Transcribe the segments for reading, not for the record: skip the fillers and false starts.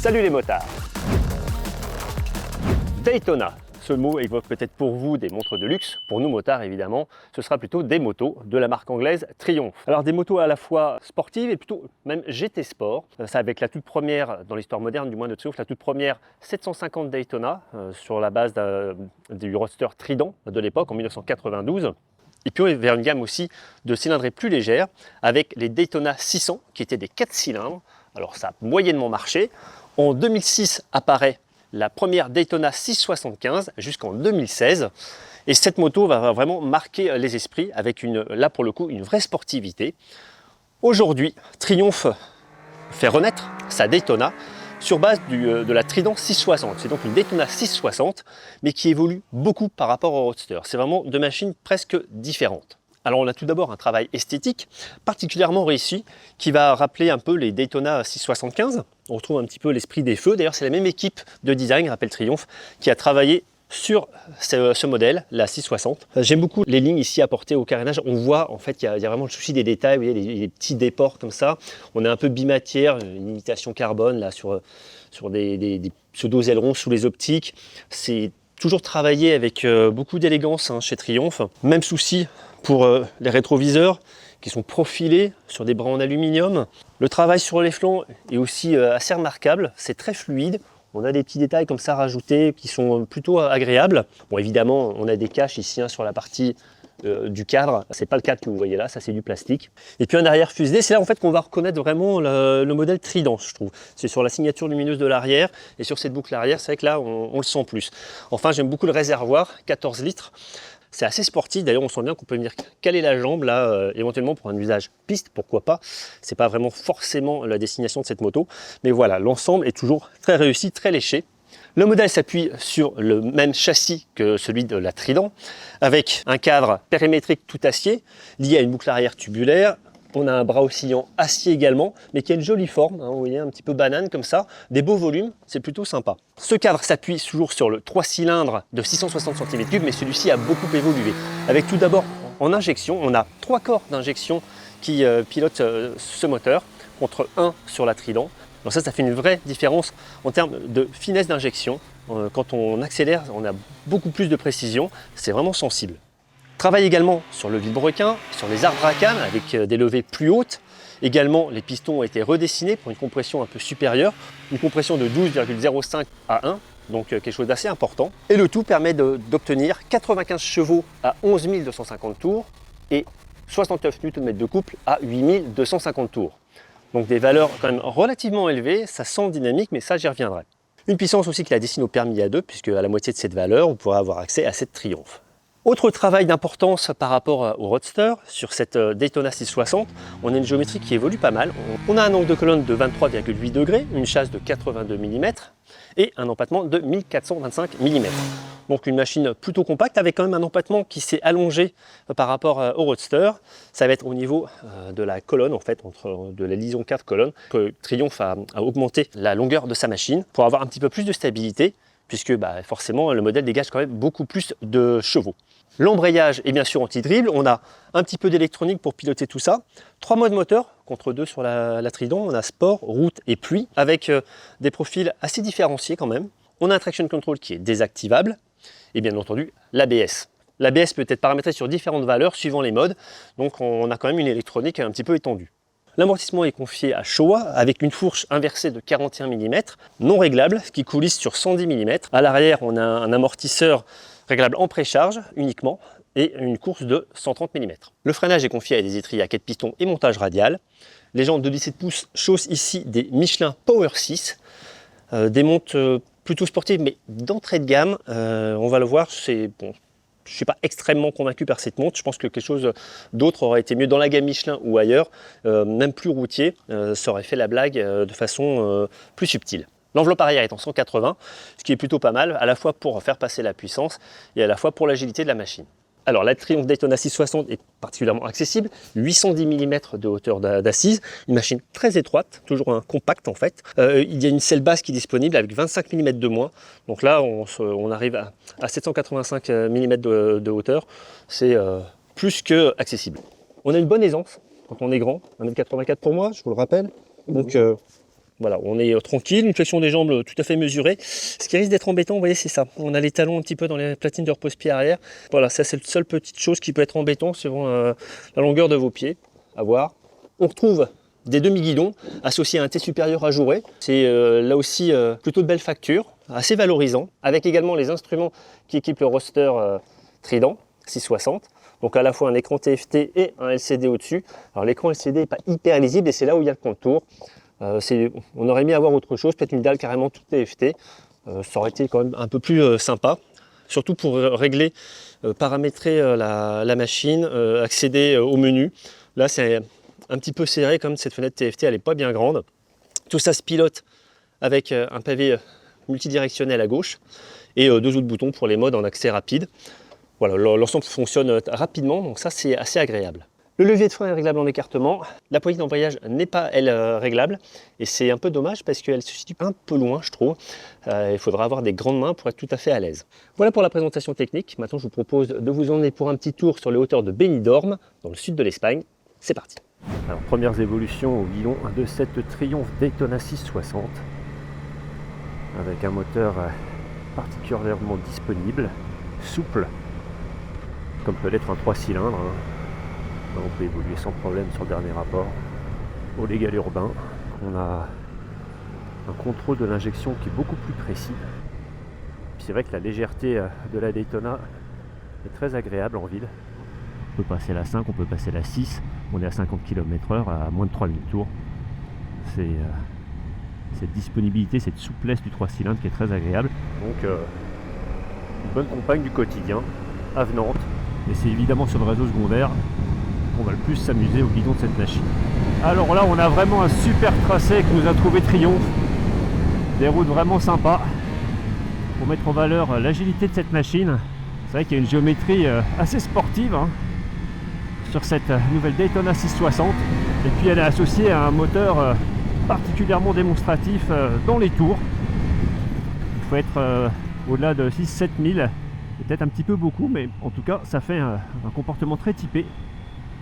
Salut les motards! Daytona, ce mot évoque peut-être pour vous des montres de luxe. Pour nous motards évidemment, ce sera plutôt des motos de la marque anglaise Triumph. Alors des motos à la fois sportives et plutôt même GT Sport. Ça avec la toute première, dans l'histoire moderne du moins de Triumph, la toute première 750 Daytona sur la base du roadster Trident de l'époque en 1992. Et puis vers une gamme aussi de cylindrées plus légères avec les Daytona 600 qui étaient des 4 cylindres. Alors ça a moyennement marché. En 2006 apparaît la première Daytona 675 jusqu'en 2016. Et cette moto va vraiment marquer les esprits avec là pour le coup une vraie sportivité. Aujourd'hui, Triumph fait renaître sa Daytona sur base de la Trident 660. C'est donc une Daytona 660 mais qui évolue beaucoup par rapport au Roadster. C'est vraiment deux machines presque différentes. Alors on a tout d'abord un travail esthétique particulièrement réussi qui va rappeler un peu les Daytona 675. On retrouve un petit peu l'esprit des feux. D'ailleurs c'est la même équipe de design, rappelle Triumph, qui a travaillé sur ce modèle, la 660. J'aime beaucoup les lignes ici apportées au carénage. On voit en fait qu'il y a vraiment le souci des détails, vous voyez, les petits déports comme ça. On est un peu bimatière, une imitation carbone là sur des pseudo-ailerons sous les optiques. C'est toujours travaillé avec beaucoup d'élégance chez Triumph. Même souci pour les rétroviseurs qui sont profilés sur des bras en aluminium. Le travail sur les flancs est aussi assez remarquable, c'est très fluide. On a des petits détails comme ça rajoutés qui sont plutôt agréables. Bon évidemment on a des caches ici sur la partie du cadre, c'est pas le cadre que vous voyez là, ça c'est du plastique. Et puis un arrière fuselé, c'est là en fait qu'on va reconnaître vraiment le modèle Trident, je trouve. C'est sur la signature lumineuse de l'arrière et sur cette boucle arrière, c'est vrai que là on le sent plus. Enfin j'aime beaucoup le réservoir, 14 litres. C'est assez sportif, d'ailleurs on sent bien qu'on peut venir caler la jambe là, éventuellement pour un usage piste, pourquoi pas. C'est pas vraiment forcément la destination de cette moto, mais voilà, l'ensemble est toujours très réussi, très léché. Le modèle s'appuie sur le même châssis que celui de la Trident, avec un cadre périmétrique tout acier, lié à une boucle arrière tubulaire. On a un bras oscillant acier également, mais qui a une jolie forme, vous voyez, un petit peu banane comme ça, des beaux volumes, c'est plutôt sympa. Ce cadre s'appuie toujours sur le 3 cylindres de 660 cm3, mais celui-ci a beaucoup évolué. Avec tout d'abord en injection, on a 3 corps d'injection qui pilotent ce moteur, contre 1 sur la Trident. Donc ça fait une vraie différence en termes de finesse d'injection. Quand on accélère, on a beaucoup plus de précision, c'est vraiment sensible. Travaille également sur le vilebrequin, sur les arbres à cames avec des levées plus hautes. Également, les pistons ont été redessinés pour une compression un peu supérieure, une compression de 12,05 à 1, donc quelque chose d'assez important. Et le tout permet d'obtenir 95 chevaux à 11 250 tours et 69 Nm de couple à 8 250 tours. Donc des valeurs quand même relativement élevées, ça sent dynamique, mais ça j'y reviendrai. Une puissance aussi qui la destine au permis A2, puisque à la moitié de cette valeur, on pourra avoir accès à cette Triumph. Autre travail d'importance par rapport au Roadster, sur cette Daytona 660, on a une géométrie qui évolue pas mal. On a un angle de colonne de 23,8 degrés, une chasse de 82 mm et un empattement de 1425 mm. Donc une machine plutôt compacte avec quand même un empattement qui s'est allongé par rapport au Roadster. Ça va être au niveau de la colonne, en fait, de la liaison 4 colonnes, que Triumph a augmenté la longueur de sa machine pour avoir un petit peu plus de stabilité, puisque forcément le modèle dégage quand même beaucoup plus de chevaux. L'embrayage est bien sûr anti-dribble, on a un petit peu d'électronique pour piloter tout ça. 3 modes moteur, contre 2 sur la Trident, on a sport, route et pluie, avec des profils assez différenciés quand même. On a un traction control qui est désactivable, et bien entendu l'ABS. L'ABS peut être paramétré sur différentes valeurs suivant les modes, donc on a quand même une électronique un petit peu étendue. L'amortissement est confié à Showa avec une fourche inversée de 41 mm, non réglable, qui coulisse sur 110 mm. À l'arrière, on a un amortisseur réglable en précharge uniquement et une course de 130 mm. Le freinage est confié à des étriers à 4 pistons et montage radial. Les jantes de 17 pouces chaussent ici des Michelin Power 6, des montes plutôt sportives mais d'entrée de gamme. On va le voir, c'est bon. Je ne suis pas extrêmement convaincu par cette montre, je pense que quelque chose d'autre aurait été mieux dans la gamme Michelin ou ailleurs, même plus routier, ça aurait fait la blague de façon plus subtile. L'enveloppe arrière est en 180, ce qui est plutôt pas mal, à la fois pour faire passer la puissance et à la fois pour l'agilité de la machine. Alors la Triumph Daytona 660 est particulièrement accessible, 810 mm de hauteur d'assise, une machine très étroite, toujours un compact en fait. Il y a une selle basse qui est disponible avec 25 mm de moins, donc là on arrive à 785 mm de hauteur, c'est plus que accessible. On a une bonne aisance quand on est grand, 1,84 m pour moi, je vous le rappelle, donc Voilà, on est tranquille, une flexion des jambes tout à fait mesurée. Ce qui risque d'être embêtant, vous voyez, c'est ça. On a les talons un petit peu dans les platines de repose-pied arrière. Voilà, ça c'est la seule petite chose qui peut être embêtant selon la longueur de vos pieds. À voir. On retrouve des demi-guidons associés à un T supérieur ajouré. C'est là aussi plutôt de belle facture, assez valorisant, avec également les instruments qui équipent le roster Trident 660. Donc à la fois un écran TFT et un LCD au-dessus. Alors l'écran LCD n'est pas hyper lisible et c'est là où il y a le contour. On aurait aimé avoir autre chose, peut-être une dalle carrément toute TFT. Ça aurait été quand même un peu plus sympa. Surtout pour régler, paramétrer la machine, accéder au menu. Là c'est un petit peu serré comme cette fenêtre TFT, elle n'est pas bien grande. Tout ça se pilote avec un pavé multidirectionnel à gauche et deux autres boutons pour les modes en accès rapide. Voilà, l'ensemble fonctionne rapidement, donc ça c'est assez agréable. Le levier de frein est réglable en écartement. La poignée d'embrayage n'est pas, elle, réglable. Et c'est un peu dommage parce qu'elle se situe un peu loin, je trouve. Il faudra avoir des grandes mains pour être tout à fait à l'aise. Voilà pour la présentation technique. Maintenant, je vous propose de vous emmener pour un petit tour sur les hauteurs de Benidorm, dans le sud de l'Espagne. C'est parti. Alors, premières évolutions au guidon de cette Triumph Daytona 660. Avec un moteur particulièrement disponible, souple, comme peut l'être un 3 cylindres. On peut évoluer sans problème sur le dernier rapport. Au légal urbain, on a un contrôle de l'injection qui est beaucoup plus précis. Puis c'est vrai que la légèreté de la Daytona est très agréable en ville. On peut passer la 5, on peut passer la 6. On est à 50 km/h à moins de 3000 tours. C'est cette disponibilité, cette souplesse du 3 cylindres qui est très agréable. Donc une bonne compagne du quotidien, avenante. Et c'est évidemment sur le réseau secondaire qu'on va le plus s'amuser au guidon de cette machine. Alors là, on a vraiment un super tracé que nous a trouvé Triumph. Des routes vraiment sympas pour mettre en valeur l'agilité de cette machine. C'est vrai qu'il y a une géométrie assez sportive sur cette nouvelle Daytona 660. Et puis elle est associée à un moteur particulièrement démonstratif dans les tours. Il faut être au-delà de 6-7 000, peut-être un petit peu beaucoup, mais en tout cas ça fait un comportement très typé.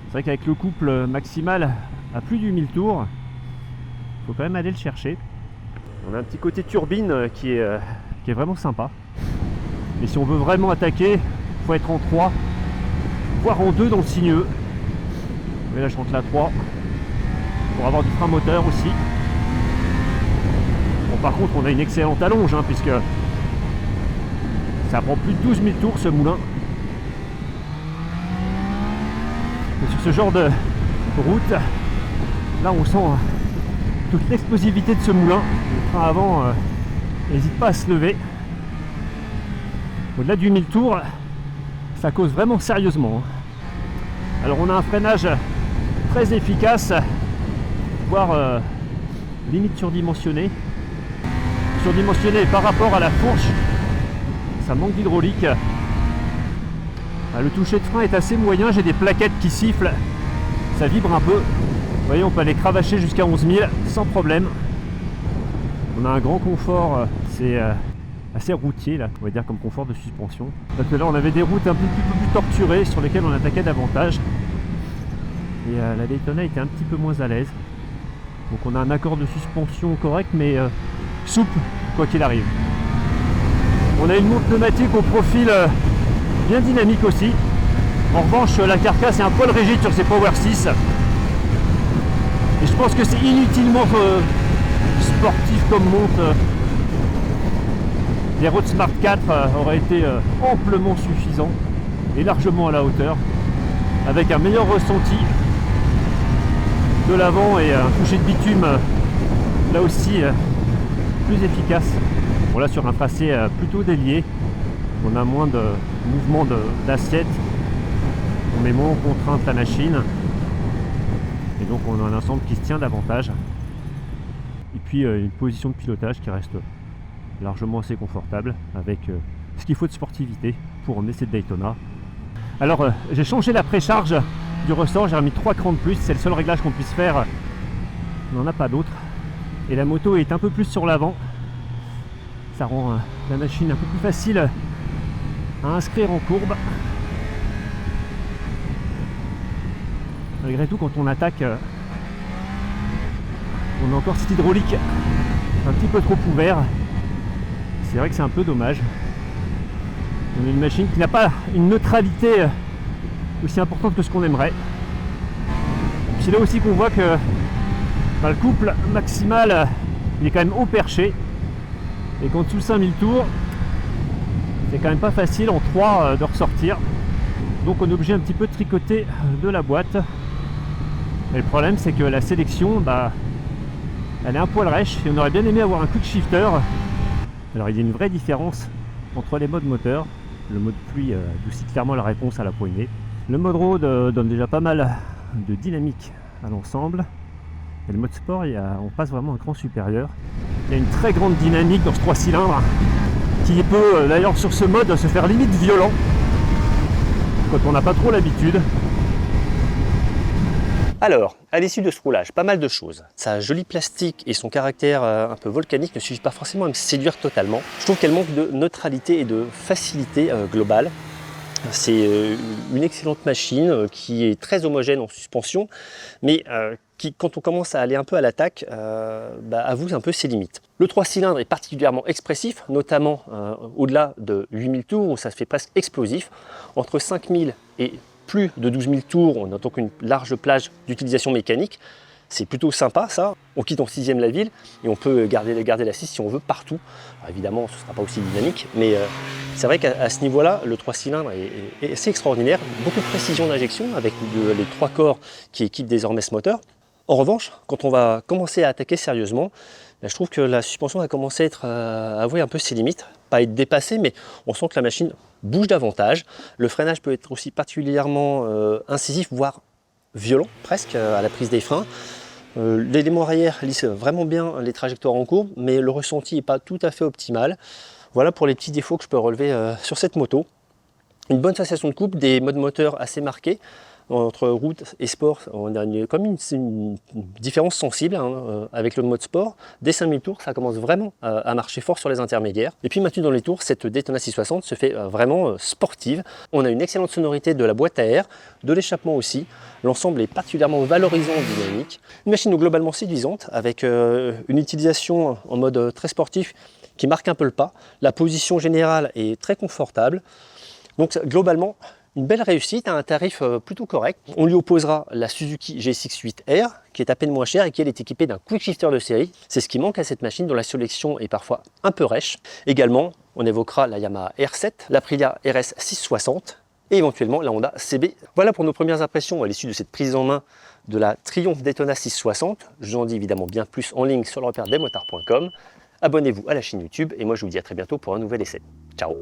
C'est vrai qu'avec le couple maximal à plus du 1000 tours, il faut quand même aller le chercher. On a un petit côté turbine qui est vraiment sympa. Et si on veut vraiment attaquer, il faut être en 3, voire en 2 dans le sinueux. Mais là je rentre la 3 pour avoir du frein moteur aussi. Bon, par contre on a une excellente allonge puisque ça prend plus de 12 000 tours ce moulin. Et sur ce genre de route, là on sent toute l'explosivité de ce moulin. Le frein avant n'hésite pas à se lever. Au-delà du 1000 tours, ça cause vraiment sérieusement. Alors on a un freinage très efficace, voire limite surdimensionné. Surdimensionné par rapport à la fourche, ça manque d'hydraulique. Le toucher de frein est assez moyen, j'ai des plaquettes qui sifflent, ça vibre un peu. Vous voyez, on peut aller cravacher jusqu'à 11 000 sans problème. On a un grand confort, c'est assez routier là, on va dire, comme confort de suspension. Parce que là on avait des routes un peu plus torturées sur lesquelles on attaquait davantage. Et la Daytona était un petit peu moins à l'aise. Donc on a un accord de suspension correct mais souple quoi qu'il arrive. On a une montre pneumatique au profil bien dynamique aussi. En revanche la carcasse est un poil rigide sur ses Power 6. Et je pense que c'est inutilement sportif comme montre. Les Road Smart 4 auraient été amplement suffisants et largement à la hauteur, avec un meilleur ressenti de l'avant et un toucher de bitume là aussi plus efficace. Bon, là sur un tracé plutôt délié, on a moins de mouvement d'assiette, on met moins en contrainte la machine et donc on a un ensemble qui se tient davantage et puis une position de pilotage qui reste largement assez confortable avec ce qu'il faut de sportivité pour emmener cette Daytona. Alors j'ai changé la précharge du ressort, j'ai remis 3 crans de plus, c'est le seul réglage qu'on puisse faire, on n'en a pas d'autre. Et la moto est un peu plus sur l'avant, ça rend la machine un peu plus facile à inscrire en courbe. Malgré tout, quand on attaque On a encore cet hydraulique un petit peu trop ouvert. C'est vrai que c'est un peu dommage. On a une machine qui n'a pas une neutralité aussi importante que ce qu'on aimerait. C'est là aussi qu'on voit que le couple maximal il est quand même haut perché et qu'en dessous de 5000 tours c'est quand même pas facile en 3 de ressortir. Donc on est obligé un petit peu de tricoter de la boîte. Et le problème c'est que la sélection elle est un poil rêche et on aurait bien aimé avoir un quick shifter. Alors il y a une vraie différence entre les modes moteurs. Le mode pluie adoucit clairement la réponse à la poignée. Le mode road donne déjà pas mal de dynamique à l'ensemble. Et le mode sport, on passe vraiment un cran supérieur. Il y a une très grande dynamique dans ce 3 cylindres qui peut d'ailleurs sur ce mode se faire limite violent quand on n'a pas trop l'habitude. Alors, à l'issue de ce roulage, pas mal de choses. Sa jolie plastique et son caractère un peu volcanique ne suffisent pas forcément à me séduire totalement. Je trouve qu'elle manque de neutralité et de facilité globale. C'est une excellente machine qui est très homogène en suspension, mais qui, quand on commence à aller un peu à l'attaque, avoue un peu ses limites. Le 3 cylindres est particulièrement expressif, notamment au-delà de 8000 tours, où ça se fait presque explosif. Entre 5000 et plus de 12 000 tours, on a donc une large plage d'utilisation mécanique. C'est plutôt sympa ça. On quitte en 6e la ville et on peut garder l'assise si on veut partout. Alors évidemment, ce ne sera pas aussi dynamique, mais c'est vrai qu'à ce niveau-là, le 3 cylindres est assez extraordinaire. Beaucoup de précision d'injection avec les 3 corps qui équipent désormais ce moteur. En revanche, quand on va commencer à attaquer sérieusement, je trouve que la suspension a commencé à être avouer un peu ses limites, pas être dépassée, mais on sent que la machine bouge davantage. Le freinage peut être aussi particulièrement incisif, voire violent presque à la prise des freins. L'élément arrière lisse vraiment bien les trajectoires en courbe, mais le ressenti n'est pas tout à fait optimal. Voilà pour les petits défauts que je peux relever sur cette moto. Une bonne sensation de couple, des modes moteurs assez marqués. Entre route et sport, on a comme une différence sensible avec le mode sport. Dès 5000 tours, ça commence vraiment à marcher fort sur les intermédiaires. Et puis maintenant dans les tours, cette Daytona 660 se fait vraiment sportive. On a une excellente sonorité de la boîte à air, de l'échappement aussi. L'ensemble est particulièrement valorisant et dynamique. Une machine globalement séduisante avec une utilisation en mode très sportif qui marque un peu le pas. La position générale est très confortable. Donc globalement, une belle réussite à un tarif plutôt correct. On lui opposera la Suzuki GSX-8R qui est à peine moins chère et qui elle est équipée d'un quick shifter de série. C'est ce qui manque à cette machine dont la sélection est parfois un peu rêche. Également, on évoquera la Yamaha R7, l'Aprilia RS 660 et éventuellement la Honda CB. Voilà pour nos premières impressions à l'issue de cette prise en main de la Triumph Daytona 660. Je vous en dis évidemment bien plus en ligne sur le repère desmotards.com. Abonnez-vous à la chaîne YouTube et moi je vous dis à très bientôt pour un nouvel essai. Ciao!